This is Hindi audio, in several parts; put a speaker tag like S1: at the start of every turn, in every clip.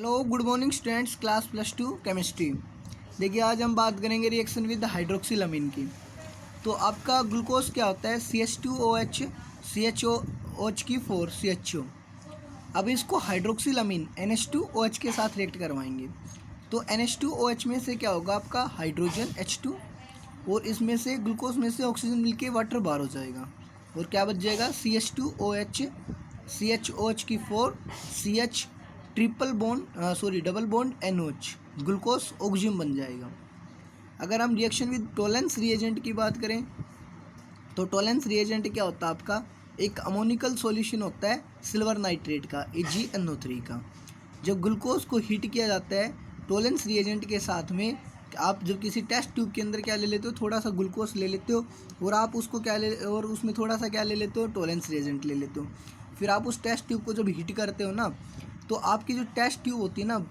S1: Hello good morning students, class +2 chemistry. देखिए आज हम बात करेंगे रिएक्शन विद हाइड्रोक्सिल की। तो आपका ग्लूकोज क्या होता है? CH2OH CHOOH की 4 CHO। अब इसको हाइड्रोक्सिल NH2OH के साथ रिएक्ट करवाएंगे तो NH2OH में से क्या होगा? आपका हाइड्रोजन H2 और इसमें से ग्लूकोज में से ऑक्सीजन मिलके वाटर बाहर हो जाएगा और क्या बच जाएगा? CH2OH CHOH की 4 CH double bond NOH glucose oxygen बन जाएगा। अगर हम रिएक्शन विद टोलेंस रिएजेंट की बात करें तो टोलेंस रिएजेंट क्या होता है? आपका एक अमोनिकल सॉल्यूशन होता है सिल्वर नाइट्रेट का AgNO3 का। जब ग्लूकोज को हीट किया जाता है टोलेंस रिएजेंट के साथ में, आप जब किसी टेस्ट ट्यूब के अंदर क्या ले लेते हो? थोड़ा सा ग्लूकोज ले लेते हो और आप उसको क्या ले और उसमें थोड़ा सा क्या ले लेते हो? टोलेंस रिएजेंट ले लेते हो। फिर आप उस टेस्ट ट्यूब को जब हीट करते हो ना, तो आपकी जो टेस्ट ट्यूब होती है ना,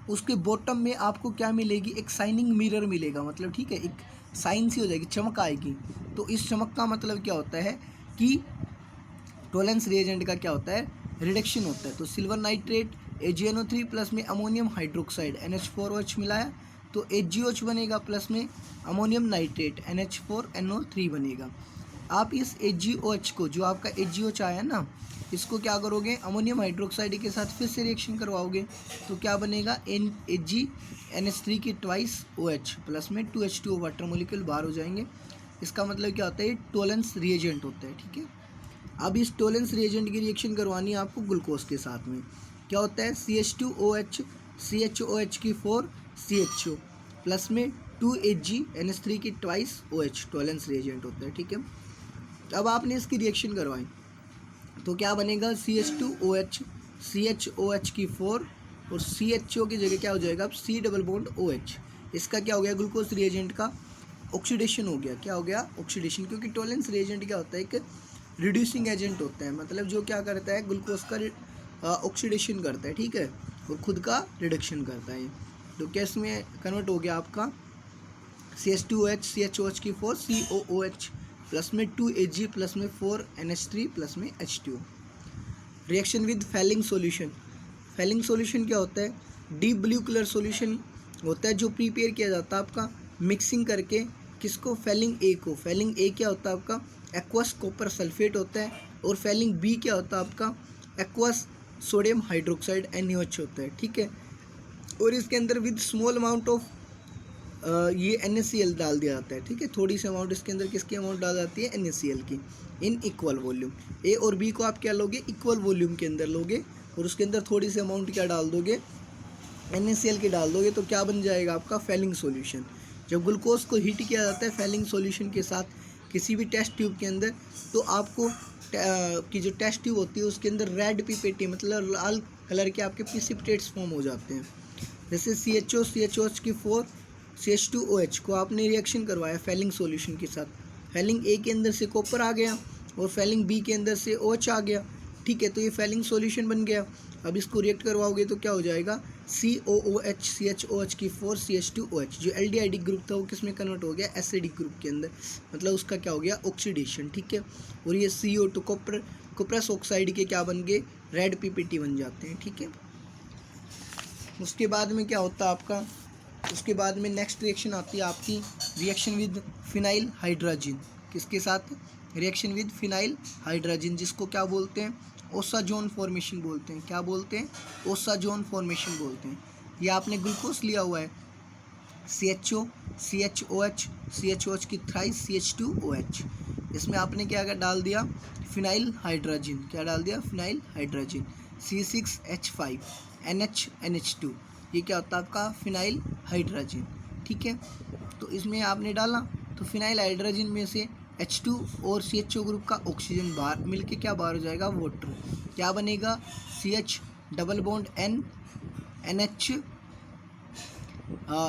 S1: उसके बॉटम में आपको क्या मिलेगी? एक शाइनिंग मिरर मिलेगा। मतलब ठीक है, एक साइन सी हो जाएगी, चमक आएगी। तो इस चमक का मतलब क्या होता है कि टोलेंस रिएजेंट का क्या होता है? रिडक्शन होता है। तो सिल्वर नाइट्रेट AgNO3 प्लस में अमोनियम हाइड्रोक्साइड NH4OH मिलाया तो AgOH बनेगा, प्लस में अमोनियम नाइट्रेट NH4NO3 बनेगा। आप इस AgOH को, जो आपका AgOH आया ना, इसको क्या करोगे? अमोनियम हाइड्रोक्साइड के साथ फिर से रिएक्शन करवाओगे तो क्या बनेगा? AgNH3 की ट्वाइस OH प्लस में 2H2O वाटर मोलिक्यूल बाहर हो जाएंगे। इसका मतलब क्या होता है? ये टोलेंस रिएजेंट होता है। ठीक है, अब इस टोलेंस रिएजेंट की रिएक्शन करवानी है आपको ग्लूकोज के साथ में। क्या होता है? CH2OH CHOH की 4 CHO प्लस में 2AgNH3 की ट्वाइस OH टोलेंस रिएजेंट होता है। ठीक है, अब आपने इसकी रिएक्शन करवाई तो क्या बनेगा? CH2OH CHOH की 4 और CHO की जगह क्या हो जाएगा? अब C डबल बॉन्ड OH। इसका क्या हो गया? ग्लूकोज रिएजेंट का ऑक्सीडेशन हो गया। क्या हो गया? ऑक्सीडेशन। क्योंकि टोलेंस रिएजेंट क्या होता है? एक रिड्यूसिंग एजेंट होता है, मतलब जो क्या करता है? ग्लूकोज का ऑक्सीडेशन करता है। ठीक है, और खुद का रिडक्शन करता है। तो कैसे में कन्वर्ट हो गया आपका? CH2OH CHOH की 4 COOH प्लस में 2Ag प्लस में 4NH3 प्लस में H2। Reaction with Fehling solution. Fehling solution क्या होता है? डीप ब्लू कलर सॉल्यूशन होता है जो प्रिपेयर किया जाता है आपका मिक्सिंग करके। किसको? फेलिंग ए को। फेलिंग ए क्या होता है आपका? एक्वस कॉपर सल्फेट होता है। और फेलिंग बी क्या होता है आपका? एक्वस सोडियम हाइड्रोक्साइड NaOH होता है। ठीक है, और इसके अंदर विद स्मॉल अमाउंट ऑफ ये NaCl डाल दिया जाता है। ठीक है, थोड़ी सी अमाउंट इसके अंदर किसकी अमाउंट डाल जाती है? NaCl की, इन इक्वल वॉल्यूम। ए और बी को आप क्या लोगे? इक्वल वॉल्यूम के अंदर लोगे और उसके अंदर थोड़ी सी अमाउंट क्या डाल दोगे? NaCl की डाल दोगे तो क्या बन जाएगा आपका? Fehling solution. जब ग्लूकोज को हीट किया जाता है फेलिंग सॉल्यूशन के साथ किसी भी टेस्ट ट्यूब के अंदर, तो आपको की जो टेस्ट ट्यूब होती है उसके अंदर रेड पिपेटी, मतलब लाल कलर के आपके प्रिसिपिटेट्स फॉर्म हो जाते हैं। जैसे CHO CHOH की 4 CH2OH को आपने रिएक्शन करवाया फेलिंग सॉल्यूशन के साथ। फेलिंग ए के अंदर से कॉपर आ गया और फेलिंग बी के अंदर से OH आ गया। ठीक है, तो ये फेलिंग सॉल्यूशन बन गया। अब इसको रिएक्ट करवाओगे तो क्या हो जाएगा? COOH CHOH की 4 CH2OH। जो एल्डिहाइडिक ग्रुप था वो किस में कन्वर्ट हो गया? एसिडिक ग्रुप के अंदर, मतलब उसका क्या हो गया? ऑक्सीडेशन। ठीक है, और ये CO2 कॉपरस ऑक्साइड के क्या बन गए? रेड PPT बन जाते हैं। ठीक है, उसके बाद में क्या होता है आपका? उसके बाद में नेक्स्ट रिएक्शन आती है आपकी रिएक्शन विद फिनाइल हाइड्रोजन। किसके साथ? रिएक्शन विद फिनाइल हाइड्रोजन, जिसको क्या बोलते हैं? ओसाजोन फॉर्मेशन बोलते हैं। क्या बोलते हैं? ओसाजोन फॉर्मेशन बोलते हैं। ये आपने ग्लूकोज लिया हुआ है CHO CHOH CHOH की थ्राइस CH2OH। इसमें आपने क्या डाल दिया? Phenyl hydrogen. क्या डाल दिया? Phenyl hydrogen C6H5 NH2। ये क्या होता है आपका? Phenyl hydrogen. ठीक है, तो इसमें आपने डाला तो फिनाइल हाइड्रोजन में से H2 और CHO ग्रुप का ऑक्सीजन बाहर मिलके क्या बाहर हो जाएगा? वाटर। क्या बनेगा? CH double bond N NH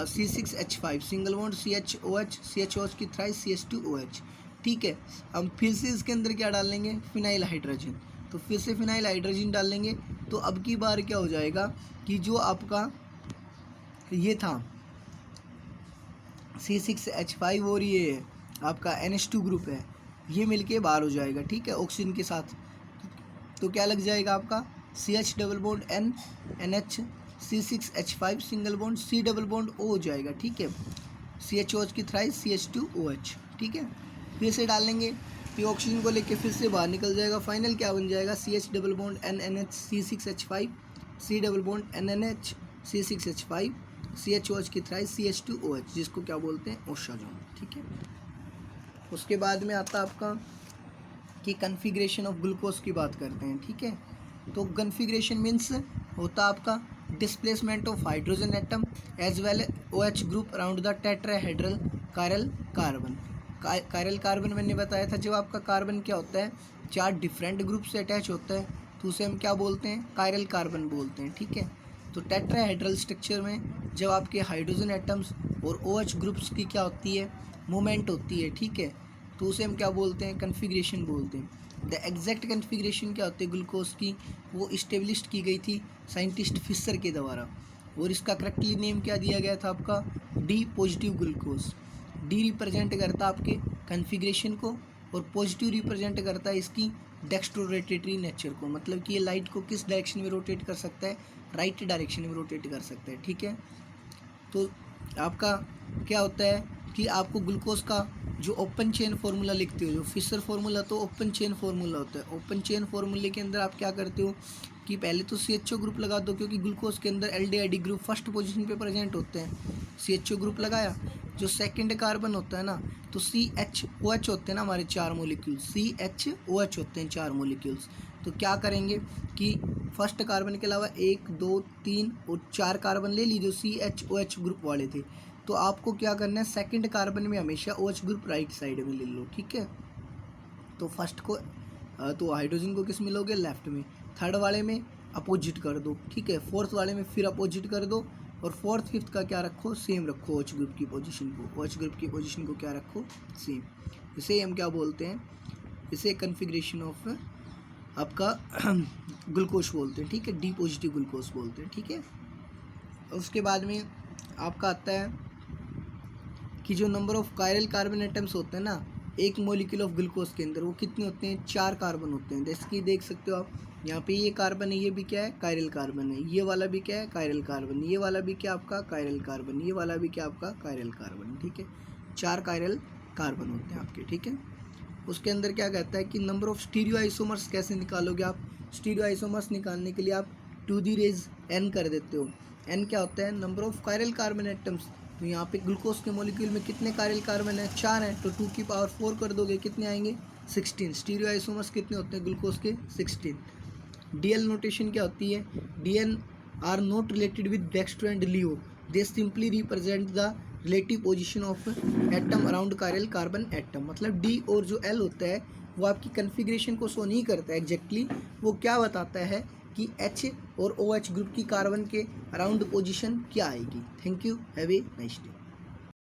S1: C6H5 single bond CHOH CHOH की थ्राइस CH2OH। ठीक है, अब फिर से इसके अंदर क्या डालेंगे? Phenyl hydrogen. तो फिर से फिनाइल हाइड्रोजन डालेंगे तो अब की बार क्या हो जाएगा कि जो आपका ये था C6H5 और ये आपका NH2 ग्रुप है, ये मिलके बाहर हो जाएगा। ठीक है, ऑक्सीजन के साथ। तो क्या लग जाएगा आपका? CH double bond N NH C6H5 single bond C double bond O हो जाएगा, ठीक है। CHOH की थ्राइस CH2OH, ठीक है। फिर से डालेंगे, फिर ऑक्सीजन को लेके फिर से बाहर निकल जाएगा। फाइनल क्या बन जाएगा, CH double bond NNH C6H5 C double bond NNH C6H5 CHOH की थ्राइस CH2OH, जिसको क्या बोलते हैं, ओशाजोन, ठीक है। उसके बाद में आता आपका कि कन्फिग्रेशन ऑफ ग्लूकोज की बात करते हैं, ठीक है। तो कन्फिग्रेशन मीन्स होता आपका displacement of hydrogen atom as well OH group around the tetrahedral chiral carbon. Chiral carbon मैंने बताया था, जब आपका कार्बन क्या होता है, 4 डिफरेंट ग्रुप से अटैच होता है तो उसे हम क्या बोलते हैं, कायरल कार्बन बोलते हैं, ठीक है। तो टेट्राहेड्रल स्ट्रक्चर में जब आपके हाइड्रोजन एटम्स और OH ग्रुप्स की क्या होती है, मूवमेंट होती है, ठीक है, तो उसे हम क्या बोलते हैं, कन्फिग्रेशन बोलते हैं। द एग्जैक्ट कन्फिग्रेशन क्या होती है ग्लूकोज की, वो इस्टेब्लिश की गई थी साइंटिस्ट फिशर के द्वारा, और इसका करेक्टली नेम क्या दिया गया था आपका, D positive glucose. D represent करता आपके कन्फिग्रेशन को और पॉजिटिव रिप्रेजेंट करता है इसकी डेक्स्ट्रोरोटेटरी नेचर को, मतलब कि ये लाइट को किस डायरेक्शन में रोटेट कर सकता है, राइट डायरेक्शन में रोटेट कर सकता है, ठीक है। तो आपका क्या होता है कि आपको ग्लूकोज का जो ओपन चेन फार्मूला लिखते हो, जो फिशर फार्मूला तो ओपन चेन फार्मूला होता है। ओपन चेन फार्मूले के अंदर आप क्या करते हो कि पहले तो CHO ग्रुप लगा दो, क्योंकि ग्लूकोज के अंदर LDID ग्रुप फर्स्ट पोजीशन पे प्रेजेंट होते हैं। CHO ग्रुप लगाया, जो सेकंड कार्बन होता है ना, तो CHOH होते हैं ना हमारे 4 मोलिक्यूल्स, CHOH होते हैं 4 मोलिक्यूल्स। तो क्या करेंगे कि फर्स्ट कार्बन के अलावा 1 2 3 और 4 कार्बन ले लीजिए, CHOH ग्रुप वाले थे, तो आपको क्या करना है, सेकंड कार्बन में हमेशा OH ग्रुप राइट साइड में ले लो, ठीक है। तो फर्स्ट को तो हाइड्रोजन को किस में लोगे, लेफ्ट में। थर्ड वाले में अपोजिट कर दो, ठीक है। फोर्थ वाले में फिर अपोजिट कर दो, और फोर्थ फिफ्थ का क्या रखो, सेम रखो, OH ग्रुप की पोजीशन को, OH ग्रुप की पोजीशन को क्या रखो, सेम। इसे हम क्या बोलते हैं, इसे कन्फिग्रेशन ऑफ आपका ग्लूकोज बोलते हैं, ठीक है, डी पॉजिटिव ग्लूकोज बोलते हैं, ठीक है। उसके बाद में आपका आता है कि जो number of chiral carbon atoms होते हैं ना एक मॉलिक्यूल ऑफ ग्लूकोज के अंदर, वो कितने होते हैं, 4 कार्बन होते हैं। जैसे कि देख सकते हो आप यहाँ पे, ये कार्बन है, ये भी क्या है, कायरल कार्बन है, ये वाला भी क्या है, कायरल कार्बन, ये वाला भी क्या आपका कायरल कार्बन, ये वाला भी क्या आपका कायरल कार्बन, ठीक है। 4 कायरल कार्बन होते हैं आपके, ठीक है। उसके अंदर क्या कहता है कि नंबर ऑफ स्टीरियो आइसोमर्स कैसे निकालोगे आप, स्टीरियो आइसोमर्स निकालने के लिए आप 2d रेज n कर देते हो। n क्या होता है, number of chiral carbon atoms. तो यहाँ पे ग्लूकोज के मॉलिक्यूल में कितने कायरल कार्बन है, 4 हैं, तो 2 की पावर 4 कर दोगे, कितने आएंगे, 16। स्टीरियो आइसोमर्स कितने होते हैं ग्लूकोज के, 16। DL नोटेशन क्या होती है, DN are not related with dextro and laevo, they simply represent the relative position of atom around chiral carbon atom. मतलब D और जो L होता है वो आपकी कन्फिग्रेशन को शो नहीं करता है एग्जैक्टली, वो क्या बताता है कि H और OH ग्रुप की कार्बन के अराउंड पोजीशन क्या आएगी। Thank you, have a nice day.